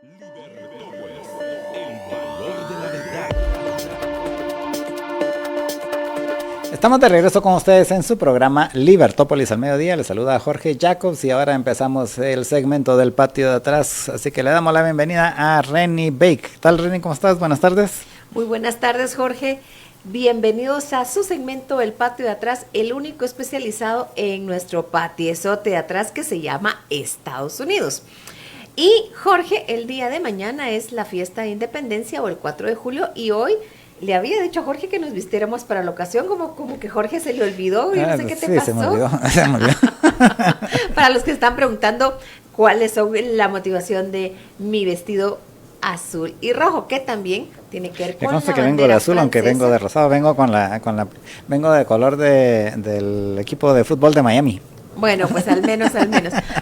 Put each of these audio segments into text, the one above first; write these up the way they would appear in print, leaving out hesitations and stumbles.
Libertópolis, el valor de la verdad. Estamos de regreso con ustedes en su programa Libertópolis al mediodía. Les saluda Jorge Jacobs y ahora empezamos el segmento del patio de atrás. Así que le damos la bienvenida a Renny Bake. ¿Qué tal, Renny? ¿Cómo estás? Buenas tardes. Muy buenas tardes, Jorge. Bienvenidos a su segmento El Patio de Atrás, el único especializado en nuestro patiezote de atrás que se llama Estados Unidos. Y Jorge, el día de mañana es la fiesta de independencia o el 4 de julio y hoy le había dicho a Jorge que nos vistiéramos para la ocasión, como que Jorge se le olvidó, yo no sé qué te pasó. Se me olvidó, se me olvidó. Para los que están preguntando cuáles son la motivación de mi vestido azul y rojo, que también tiene que ver con la que vengo de azul, francesa. aunque vengo de rosado, vengo vengo de color del equipo de fútbol de Miami. Bueno, pues al menos.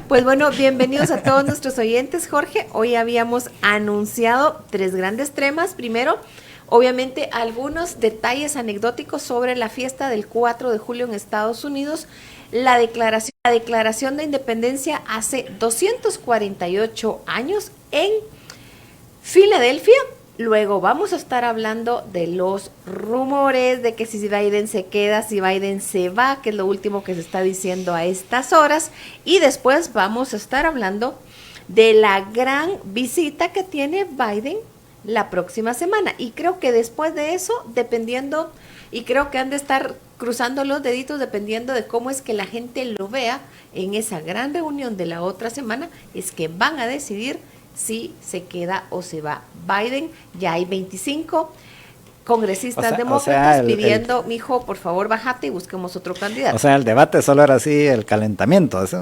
Pues bueno, bienvenidos a todos nuestros oyentes, Jorge. Hoy habíamos anunciado 3 grandes temas. Primero, obviamente, algunos detalles anecdóticos sobre la fiesta del 4 de julio en Estados Unidos. La declaración de independencia hace 248 años en Filadelfia. Luego vamos a estar hablando de los rumores de que si Biden se queda, si Biden se va, que es lo último que se está diciendo a estas horas. Y después vamos a estar hablando de la gran visita que tiene Biden la próxima semana. Y creo que después de eso, dependiendo, y creo que han de estar cruzando los deditos dependiendo de cómo es que la gente lo vea en esa gran reunión de la otra semana, es que van a decidir si se queda o se va Biden. Ya hay 25 congresistas demócratas pidiendo, mijo, por favor, bájate y busquemos otro candidato. O sea, el debate solo era así, el calentamiento. ¿Sí?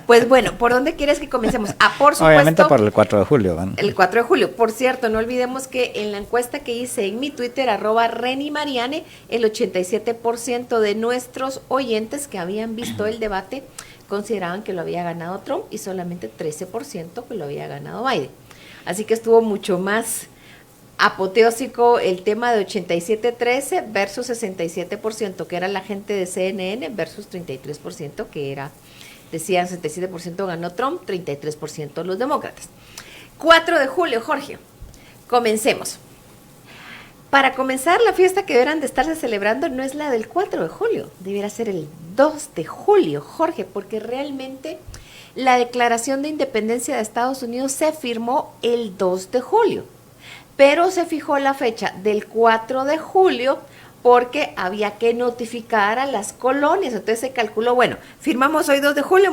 Pues bueno, ¿por dónde quieres que comencemos? Por supuesto. Obviamente por el 4 de julio. ¿Van? El 4 de julio. Por cierto, no olvidemos que en la encuesta que hice en mi Twitter, @RennyMariane, el 87% de nuestros oyentes que habían visto el debate consideraban que lo había ganado Trump y solamente 13% que lo había ganado Biden. Así que estuvo mucho más apoteósico el tema de 87-13 versus 67%, que era la gente de CNN, versus 33%, que era, decían 67% ganó Trump, 33% los demócratas. 4 de julio, Jorge, comencemos. Para comenzar, la fiesta que deberán de estarse celebrando no es la del 4 de julio, debiera ser el 2 de julio, Jorge, porque realmente la Declaración de Independencia de Estados Unidos se firmó el 2 de julio, pero se fijó la fecha del 4 de julio porque había que notificar a las colonias, entonces se calculó, bueno, firmamos hoy 2 de julio,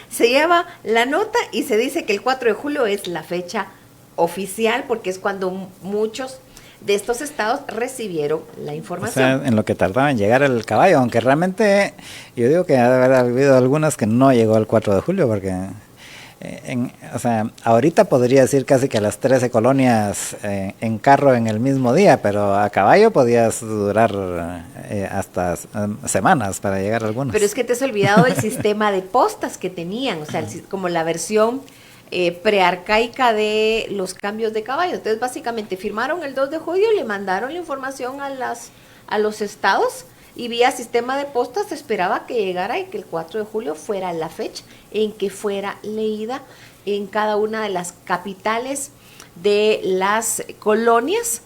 se lleva la nota y se dice que el 4 de julio es la fecha oficial porque es cuando muchos de estos estados recibieron la información. O sea, en lo que tardaba en llegar el caballo, aunque realmente yo digo que ha de haber habido algunas que no llegó el 4 de julio, porque o sea, ahorita podría decir casi que las 13 colonias en carro en el mismo día, pero a caballo podías durar hasta semanas para llegar a algunas. Pero es que te has olvidado del sistema de postas que tenían, o sea, como la versión prearcaica de los cambios de caballo. Entonces, básicamente, firmaron el 2 de julio, le mandaron la información a los estados y vía sistema de postas se esperaba que llegara y que el 4 de julio fuera la fecha en que fuera leída en cada una de las capitales de las colonias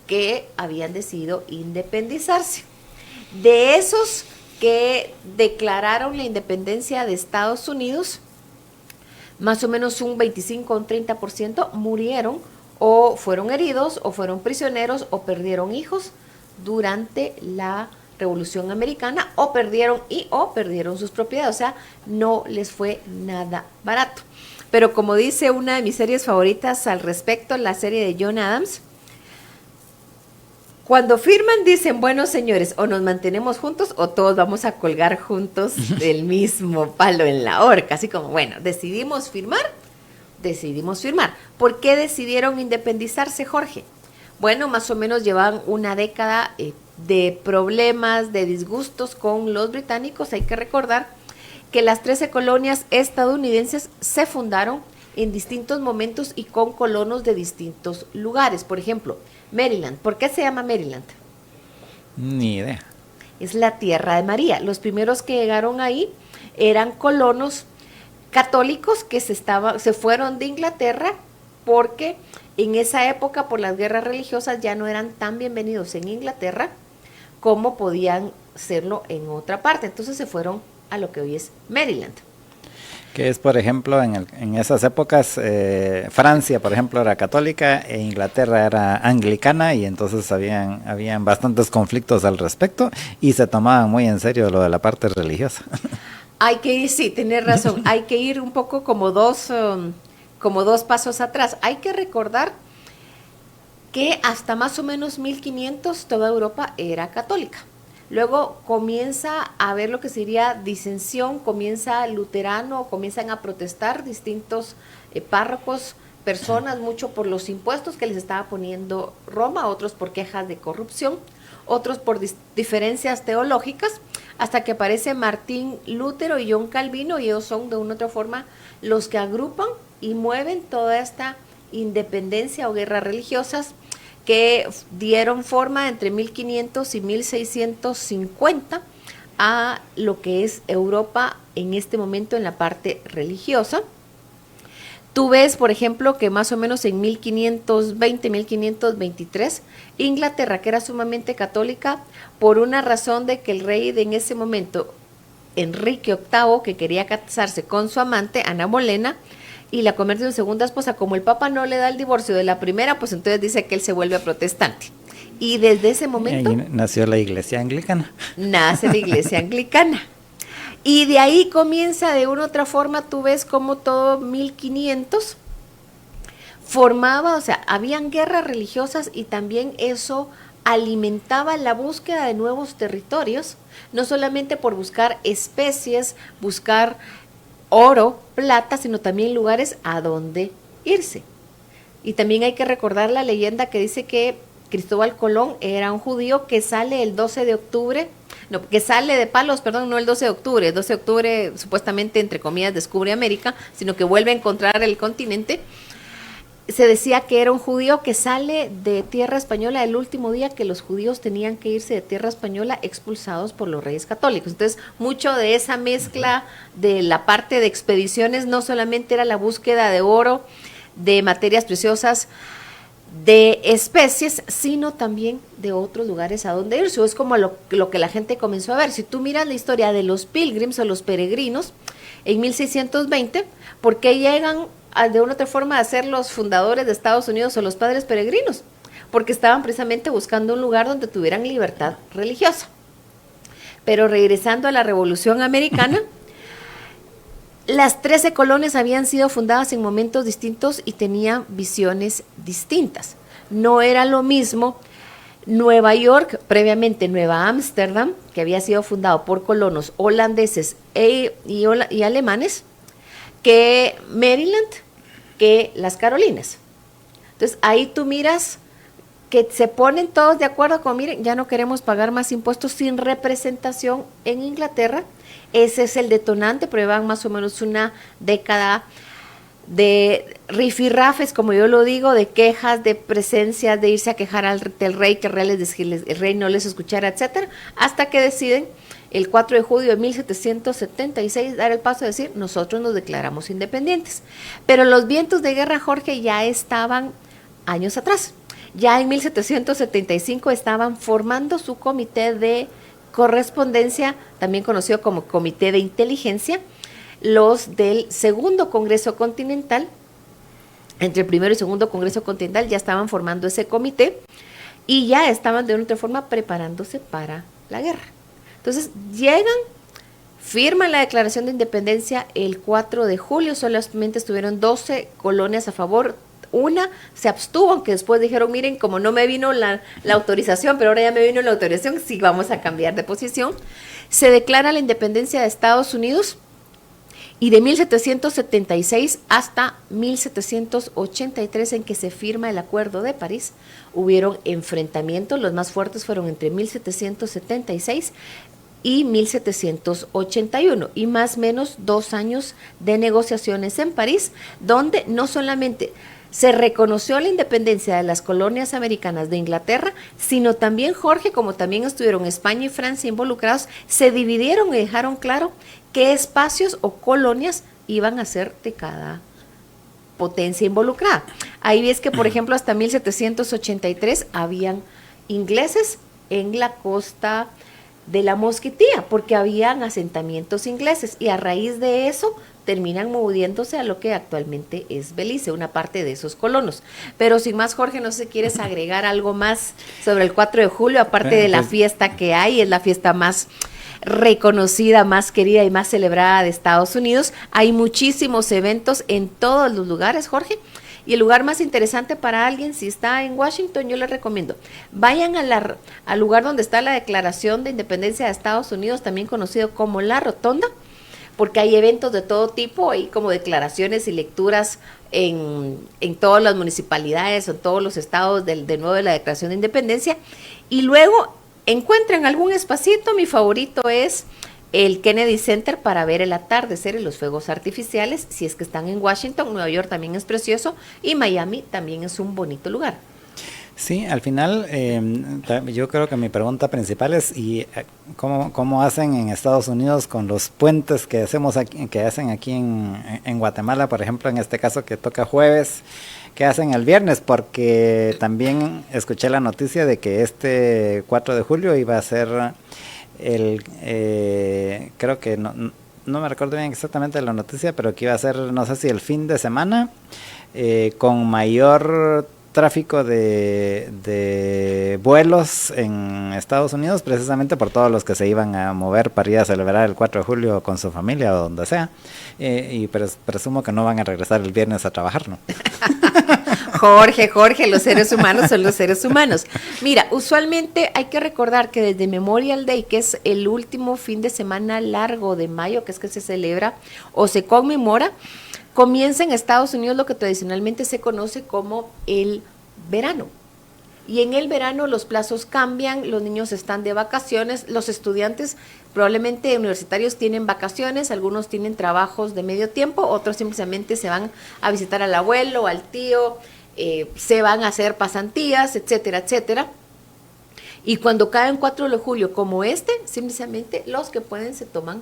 que habían decidido independizarse. De esos que declararon la independencia de Estados Unidos, más o menos un 25 o un 30% murieron o fueron heridos o fueron prisioneros o perdieron hijos durante la Revolución Americana o perdieron sus propiedades, o sea, no les fue nada barato. Pero como dice una de mis series favoritas al respecto, la serie de John Adams, cuando firman dicen, bueno señores, o nos mantenemos juntos o todos vamos a colgar juntos del mismo palo en la horca, así como, bueno, decidimos firmar. ¿Por qué decidieron independizarse, Jorge? Bueno, más o menos llevaban una década de problemas, de disgustos con los británicos. Hay que recordar que las 13 colonias estadounidenses se fundaron en distintos momentos y con colonos de distintos lugares. Por ejemplo, Maryland. ¿Por qué se llama Maryland? Ni idea. Es la tierra de María. Los primeros que llegaron ahí eran colonos católicos que se fueron de Inglaterra porque en esa época por las guerras religiosas ya no eran tan bienvenidos en Inglaterra como podían serlo en otra parte. Entonces se fueron a lo que hoy es Maryland. Que es, por ejemplo, en esas épocas, Francia, por ejemplo, era católica e Inglaterra era anglicana, y entonces habían bastantes conflictos al respecto y se tomaban muy en serio lo de la parte religiosa. Hay que ir, sí, tenés razón, hay que ir un poco como dos pasos atrás. Hay que recordar que hasta más o menos 1500 toda Europa era católica. Luego comienza a haber lo que sería disensión, comienza luterano, comienzan a protestar distintos párrocos, personas, mucho por los impuestos que les estaba poniendo Roma, otros por quejas de corrupción, otros por diferencias teológicas, hasta que aparece Martín Lutero y John Calvino, y ellos son de una u otra forma los que agrupan y mueven toda esta independencia o guerras religiosas que dieron forma entre 1500 y 1650 a lo que es Europa en este momento en la parte religiosa. Tú ves, por ejemplo, que más o menos en 1520, 1523, Inglaterra, que era sumamente católica, por una razón de que el rey de en ese momento, Enrique VIII, que quería casarse con su amante, Ana Bolena, y la convierte en segunda esposa, como el Papa no le da el divorcio de la primera, pues entonces dice que él se vuelve protestante. Y desde ese momento... Ahí nació la iglesia anglicana. Nace la iglesia anglicana. Y de ahí comienza de una u otra forma, tú ves como todo 1500 formaba, o sea, habían guerras religiosas y también eso alimentaba la búsqueda de nuevos territorios, no solamente por buscar especies, buscar oro, plata, sino también lugares a donde irse. Y también hay que recordar la leyenda que dice que Cristóbal Colón era un judío que sale el 12 de octubre, no, que sale de Palos, perdón, no el 12 de octubre, el 12 de octubre supuestamente, entre comillas, descubre América, sino que vuelve a encontrar el continente. Se decía que era un judío que sale de tierra española el último día que los judíos tenían que irse de tierra española expulsados por los reyes católicos. Entonces, mucho de esa mezcla de la parte de expediciones no solamente era la búsqueda de oro, de materias preciosas, de especies, sino también de otros lugares a donde irse. Es como lo que la gente comenzó a ver. Si tú miras la historia de los pilgrims o los peregrinos, en 1620, ¿por qué llegan de una otra forma a ser los fundadores de Estados Unidos o los padres peregrinos? Porque estaban precisamente buscando un lugar donde tuvieran libertad religiosa. Pero regresando a la Revolución Americana, las 13 colonias habían sido fundadas en momentos distintos y tenían visiones distintas. No era lo mismo Nueva York, previamente Nueva Ámsterdam, que había sido fundado por colonos holandeses y alemanes, que Maryland, que las Carolinas. Entonces ahí tú miras que se ponen todos de acuerdo con, miren, ya no queremos pagar más impuestos sin representación en Inglaterra. Ese es el detonante, pero llevan más o menos una década de rifirrafes, como yo lo digo, de quejas, de presencia, de irse a quejar del rey, que el rey no les escuchara, etcétera, hasta que deciden el 4 de julio de 1776 dar el paso a decir, nosotros nos declaramos independientes. Pero los vientos de guerra, Jorge, ya estaban años atrás. Ya en 1775 estaban formando su comité de correspondencia, también conocido como comité de inteligencia, los del segundo Congreso Continental. Entre el primero y segundo Congreso Continental ya estaban formando ese comité y ya estaban de una otra forma preparándose para la guerra. Entonces llegan, firman la Declaración de Independencia el 4 de julio, solamente estuvieron 12 colonias a favor, una se abstuvo, aunque después dijeron, miren, como no me vino la autorización, pero ahora ya me vino la autorización, sí vamos a cambiar de posición. Se declara la independencia de Estados Unidos y de 1776 hasta 1783, en que se firma el Acuerdo de París, hubieron enfrentamientos, los más fuertes fueron entre 1776 y 1781, y más o menos 2 años de negociaciones en París, donde no solamente se reconoció la independencia de las colonias americanas de Inglaterra, sino también, Jorge, como también estuvieron España y Francia involucrados, se dividieron y dejaron claro qué espacios o colonias iban a ser de cada potencia involucrada. Ahí ves que, por ejemplo, hasta 1783 habían ingleses en la costa de la Mosquitía, porque habían asentamientos ingleses, y a raíz de eso terminan moviéndose a lo que actualmente es Belice, una parte de esos colonos. Pero sin más, Jorge, no sé si quieres agregar algo más sobre el 4 de julio, aparte de la fiesta que hay, es la fiesta más reconocida, más querida y más celebrada de Estados Unidos. Hay muchísimos eventos en todos los lugares, Jorge. Y el lugar más interesante para alguien, si está en Washington, yo les recomiendo, vayan al lugar donde está la Declaración de Independencia de Estados Unidos, también conocido como la Rotonda, porque hay eventos de todo tipo, hay como declaraciones y lecturas en todas las municipalidades o en todos los estados de nuevo de la Declaración de Independencia, y luego encuentran algún espacito. Mi favorito es el Kennedy Center para ver el atardecer y los fuegos artificiales, si es que están en Washington. Nueva York también es precioso, y Miami también es un bonito lugar. Sí, al final yo creo que mi pregunta principal es ¿cómo hacen en Estados Unidos con los puentes que hacen aquí en Guatemala, por ejemplo, en este caso que toca jueves, ¿qué hacen el viernes? Porque también escuché la noticia de que este 4 de julio iba a ser creo que no me recuerdo bien exactamente la noticia, pero que iba a ser, no sé si el fin de semana con mayor tráfico de vuelos en Estados Unidos, precisamente por todos los que se iban a mover para ir a celebrar el 4 de julio con su familia o donde sea, y presumo que no van a regresar el viernes a trabajar, ¿no? Jorge, los seres humanos son los seres humanos. Mira, usualmente hay que recordar que desde Memorial Day, que es el último fin de semana largo de mayo, que es que se celebra o se conmemora, comienza en Estados Unidos lo que tradicionalmente se conoce como el verano. Y en el verano los plazos cambian, los niños están de vacaciones, los estudiantes probablemente universitarios tienen vacaciones, algunos tienen trabajos de medio tiempo, otros simplemente se van a visitar al abuelo, al tío, se van a hacer pasantías, etcétera, etcétera. Y cuando cae en 4 de julio como simplemente los que pueden se toman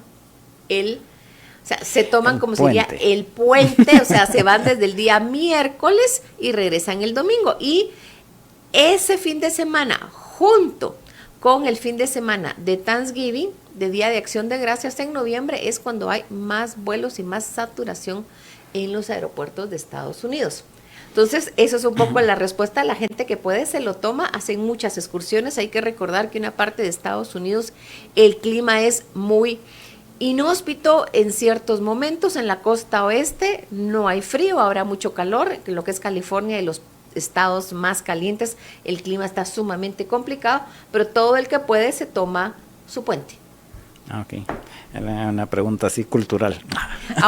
como sería el puente, o sea, se van desde el día miércoles y regresan el domingo. Y ese fin de semana, junto con el fin de semana de Thanksgiving, de Día de Acción de Gracias en noviembre, es cuando hay más vuelos y más saturación en los aeropuertos de Estados Unidos. Entonces, eso es un poco la respuesta. La gente que puede se lo toma, hacen muchas excursiones. Hay que recordar que una parte de Estados Unidos el clima es muy inhóspito en ciertos momentos. En la costa oeste no hay frío, habrá mucho calor. En lo que es California y los estados más calientes, el clima está sumamente complicado, pero todo el que puede se toma su puente. Ok, una pregunta así cultural.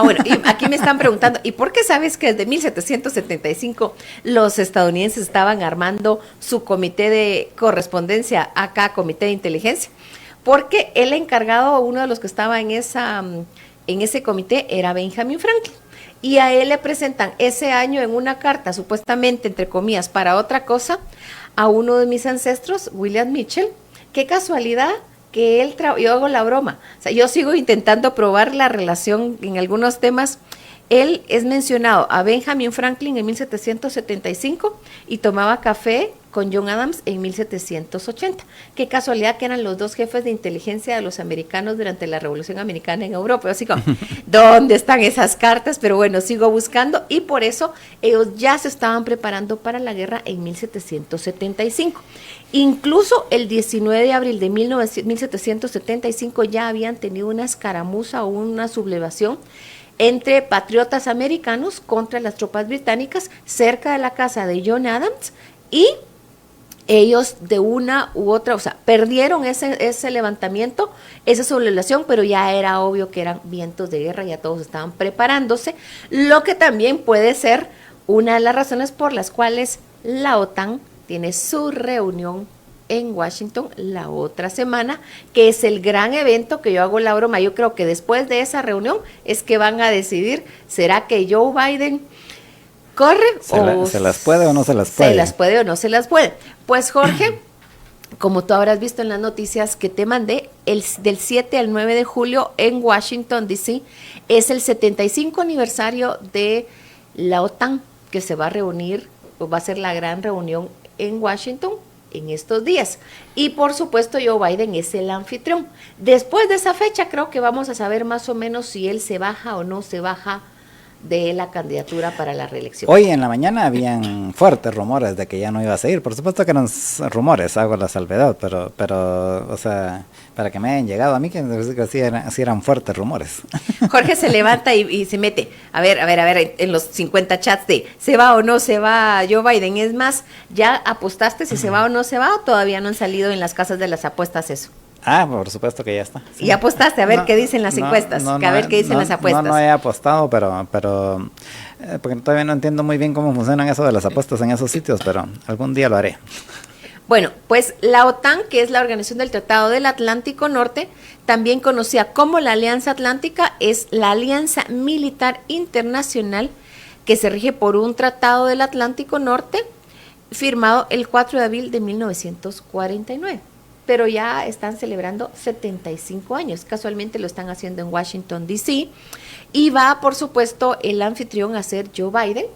Bueno, y aquí me están preguntando, ¿y por qué sabes que desde 1775 los estadounidenses estaban armando su comité de correspondencia, acá comité de inteligencia? Porque el encargado, uno de los que estaba en ese comité era Benjamin Franklin, y a él le presentan ese año en una carta, supuestamente, entre comillas, para otra cosa, a uno de mis ancestros, William Mitchell. Qué casualidad que yo hago la broma, o sea, yo sigo intentando probar la relación en algunos temas. Él es mencionado a Benjamin Franklin en 1775 y tomaba café con John Adams en 1780. Qué casualidad que eran los dos jefes de inteligencia de los americanos durante la Revolución Americana en Europa. Así como, ¿dónde están esas cartas? Pero bueno, sigo buscando, y por eso ellos ya se estaban preparando para la guerra en 1775. Incluso el 19 de abril de 1775 ya habían tenido una escaramuza o una sublevación entre patriotas americanos contra las tropas británicas cerca de la casa de John Adams, y ellos de una u otra, o sea, perdieron ese levantamiento, esa sublevación, pero ya era obvio que eran vientos de guerra, ya todos estaban preparándose, lo que también puede ser una de las razones por las cuales la OTAN tiene su reunión en Washington la otra semana, que es el gran evento que yo hago la broma. Yo creo que después de esa reunión es que van a decidir, ¿será que Joe Biden corre ¿Se las puede o no se las puede? Se las puede o no se las puede. Pues Jorge, como tú habrás visto en las noticias que te mandé, del 7 al 9 de julio en Washington, D.C., es el 75 aniversario de la OTAN, que se va a reunir, o va a ser la gran reunión en Washington en estos días. Y por supuesto Joe Biden es el anfitrión. Después de esa fecha creo que vamos a saber más o menos si él se baja o no se baja de la candidatura para la reelección. Hoy en la mañana habían fuertes rumores de que ya no iba a seguir. Por supuesto que eran rumores, hago la salvedad, pero o sea, para que me hayan llegado a mí, que sí eran fuertes rumores. Jorge se levanta y se mete, a ver, en los 50 chats de ¿se va o no se va Joe Biden? Es más, ¿ya apostaste si se va o no se va? ¿O todavía no han salido en las casas de las apuestas eso? Ah, por supuesto que ya está. Sí. ¿Y apostaste? A ver qué dicen las encuestas, a ver qué dicen las apuestas. No he apostado, pero porque todavía no entiendo muy bien cómo funcionan eso de las apuestas en esos sitios, pero algún día lo haré. Bueno, pues la OTAN, que es la Organización del Tratado del Atlántico Norte, también conocida como la Alianza Atlántica, es la alianza militar internacional que se rige por un Tratado del Atlántico Norte firmado el 4 de abril de 1949. Pero ya están celebrando 75 años. Casualmente lo están haciendo en Washington, D.C. Y va, por supuesto, el anfitrión a ser Joe Biden.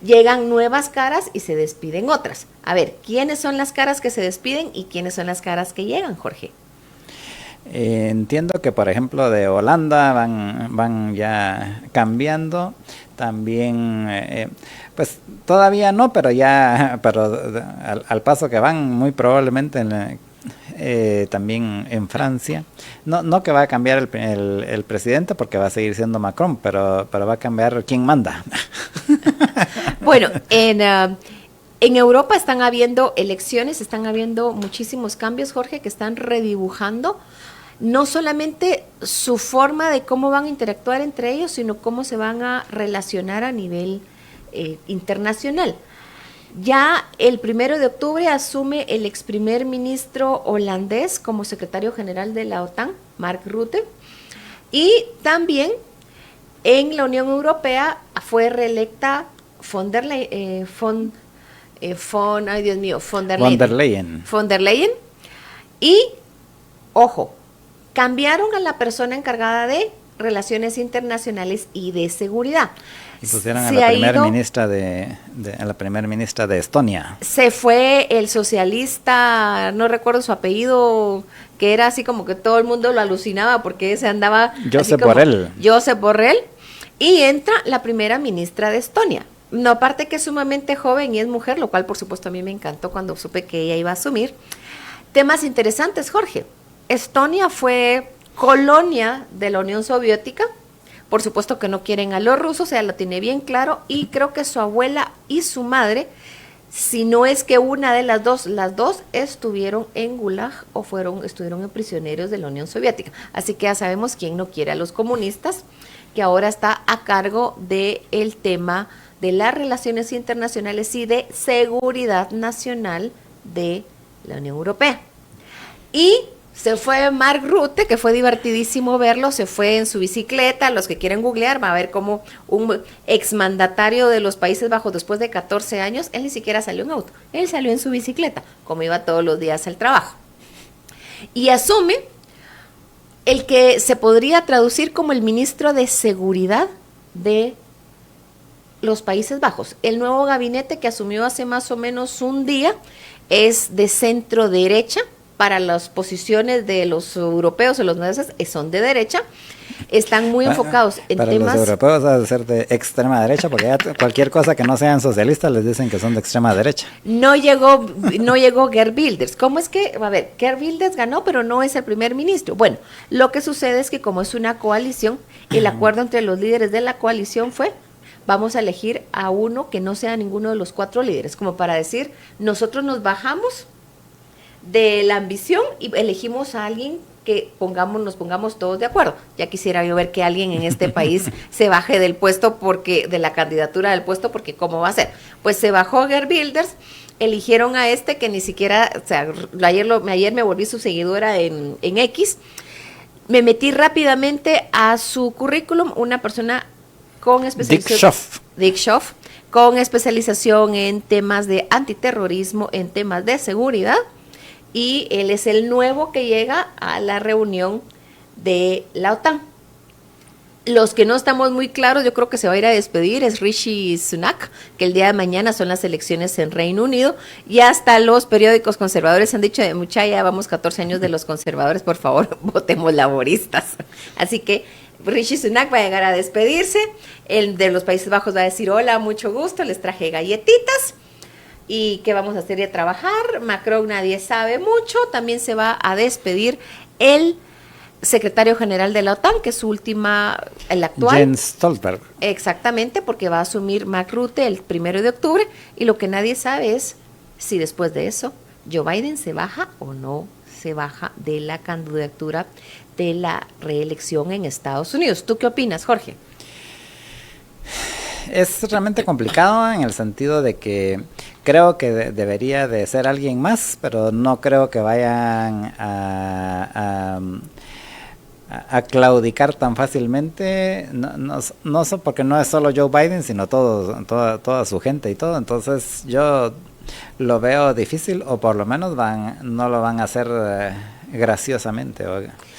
Llegan nuevas caras y se despiden otras. A ver, ¿quiénes son las caras que se despiden y quiénes son las caras que llegan, Jorge? Entiendo que, por ejemplo, de Holanda van ya cambiando. También, pues todavía no, pero al paso que van, muy probablemente también en Francia. No que va a cambiar el presidente, porque va a seguir siendo Macron, pero va a cambiar quién manda. Bueno, en Europa están habiendo elecciones, están habiendo muchísimos cambios, Jorge, que están redibujando no solamente su forma de cómo van a interactuar entre ellos, sino cómo se van a relacionar a nivel internacional. Ya el 1 de octubre asume el ex primer ministro holandés como secretario general de la OTAN, Mark Rutte, y también en la Unión Europea fue reelecta von der Leyen. Y, ojo, cambiaron a la persona encargada de Relaciones Internacionales y de Seguridad. Y pusieron a la primer ministra de Estonia. Se fue el socialista, no recuerdo su apellido, que era así como que todo el mundo lo alucinaba porque se andaba... Josep Borrell. Josep Borrell. Y entra la primera ministra de Estonia. No, aparte que es sumamente joven y es mujer, lo cual por supuesto a mí me encantó cuando supe que ella iba a asumir. Temas interesantes, Jorge. Estonia fue colonia de la Unión Soviética. Por supuesto que no quieren a los rusos, ella lo tiene bien claro, y creo que su abuela y su madre, si no es que una de las dos estuvieron en Gulag o estuvieron en prisioneros de la Unión Soviética. Así que ya sabemos quién no quiere a los comunistas, que ahora está a cargo del tema de las relaciones internacionales y de seguridad nacional de la Unión Europea. Y se fue Mark Rutte, que fue divertidísimo verlo, se fue en su bicicleta. Los que quieren googlear, va a ver como un exmandatario de los Países Bajos después de 14 años, él ni siquiera salió en auto, él salió en su bicicleta, como iba todos los días al trabajo. Y asume el que se podría traducir como el ministro de Seguridad de los Países Bajos. El nuevo gabinete que asumió hace más o menos un día es de centro derecha. Para las posiciones de los europeos o los noruegos son de derecha, están muy enfocados en para temas... Para los europeos debe ser de extrema derecha, porque ya cualquier cosa que no sean socialistas les dicen que son de extrema derecha. No llegó Geert Wilders. ¿Cómo es que? A ver, Geert Wilders ganó, pero no es el primer ministro. Bueno, lo que sucede es que como es una coalición, el acuerdo entre los líderes de la coalición fue: vamos a elegir a uno que no sea ninguno de los 4 líderes, como para decir, nosotros nos bajamos de la ambición y elegimos a alguien que nos pongamos todos de acuerdo. Ya quisiera yo ver que alguien en este país se baje del puesto, de la candidatura del puesto, porque ¿cómo va a ser? Pues se bajó Geert Wilders, eligieron a que ni siquiera, o sea, ayer me volví su seguidora en X, me metí rápidamente a su currículum, una persona con especialización... Dick Schaaf, con especialización en temas de antiterrorismo, en temas de seguridad, y él es el nuevo que llega a la reunión de la OTAN. Los que no estamos muy claros, yo creo que se va a ir a despedir, es Rishi Sunak, que el día de mañana son las elecciones en Reino Unido, y hasta los periódicos conservadores han dicho, mucha, ya vamos 14 años de los conservadores, por favor, votemos laboristas. Así que Rishi Sunak va a llegar a despedirse, el de los Países Bajos va a decir, hola, mucho gusto, les traje galletitas, y ¿qué vamos a hacer y a trabajar? Macron nadie sabe mucho, también se va a despedir el secretario general de la OTAN, que es su última, el actual. Jens Stoltenberg. Exactamente, porque va a asumir Mark Rutte el 1 de octubre, y lo que nadie sabe es si después de eso Joe Biden se baja o no se baja de la candidatura de la reelección en Estados Unidos. ¿Tú qué opinas, Jorge? Es realmente complicado en el sentido de que creo que debería de ser alguien más, pero no creo que vayan a claudicar tan fácilmente, porque no es solo Joe Biden, sino toda su gente y todo. Entonces yo lo veo difícil, o por lo menos no lo van a hacer graciosamente.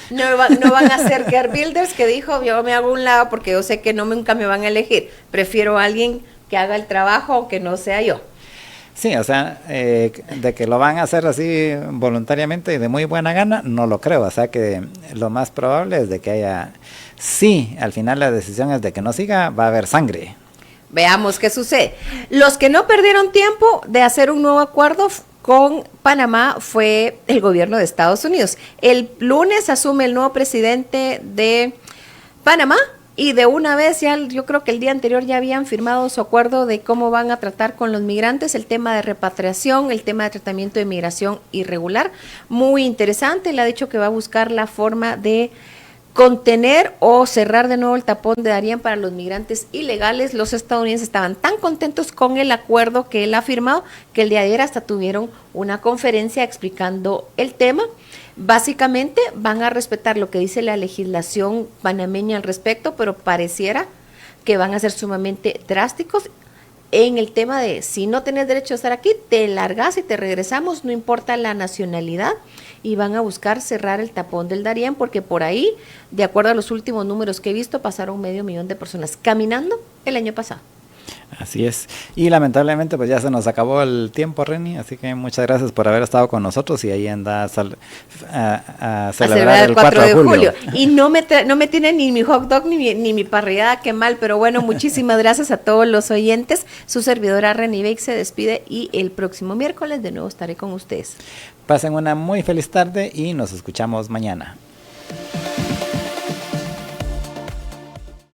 No van a ser Geert Wilders, que dijo, yo me hago un lado porque yo sé que nunca me van a elegir, prefiero a alguien que haga el trabajo aunque no sea yo. Sí, o sea, de que lo van a hacer así voluntariamente y de muy buena gana, no lo creo. O sea que lo más probable es de que haya, sí, al final la decisión es de que no siga, va a haber sangre. Veamos qué sucede. Los que no perdieron tiempo de hacer un nuevo acuerdo con Panamá fue el gobierno de Estados Unidos. El lunes asume el nuevo presidente de Panamá, y de una vez, ya yo creo que el día anterior ya habían firmado su acuerdo de cómo van a tratar con los migrantes, el tema de repatriación, el tema de tratamiento de migración irregular. Muy interesante, le ha dicho que va a buscar la forma de contener o cerrar de nuevo el tapón de Darién para los migrantes ilegales. Los estadounidenses estaban tan contentos con el acuerdo que él ha firmado que el día de ayer hasta tuvieron una conferencia explicando el tema. Básicamente van a respetar lo que dice la legislación panameña al respecto, pero pareciera que van a ser sumamente drásticos en el tema de si no tenés derecho a estar aquí, te largas y te regresamos, no importa la nacionalidad, y van a buscar cerrar el tapón del Darién, porque por ahí, de acuerdo a los últimos números que he visto, pasaron 500,000 de personas caminando el año pasado. Así es. Y lamentablemente pues ya se nos acabó el tiempo, Reni, así que muchas gracias por haber estado con nosotros, y ahí anda a celebrar el 4 de julio. Y no me tiene ni mi hot dog ni mi parrillada, qué mal, pero bueno, muchísimas gracias a todos los oyentes. Su servidora Reni Beck se despide, y el próximo miércoles de nuevo estaré con ustedes. Pasen una muy feliz tarde y nos escuchamos mañana.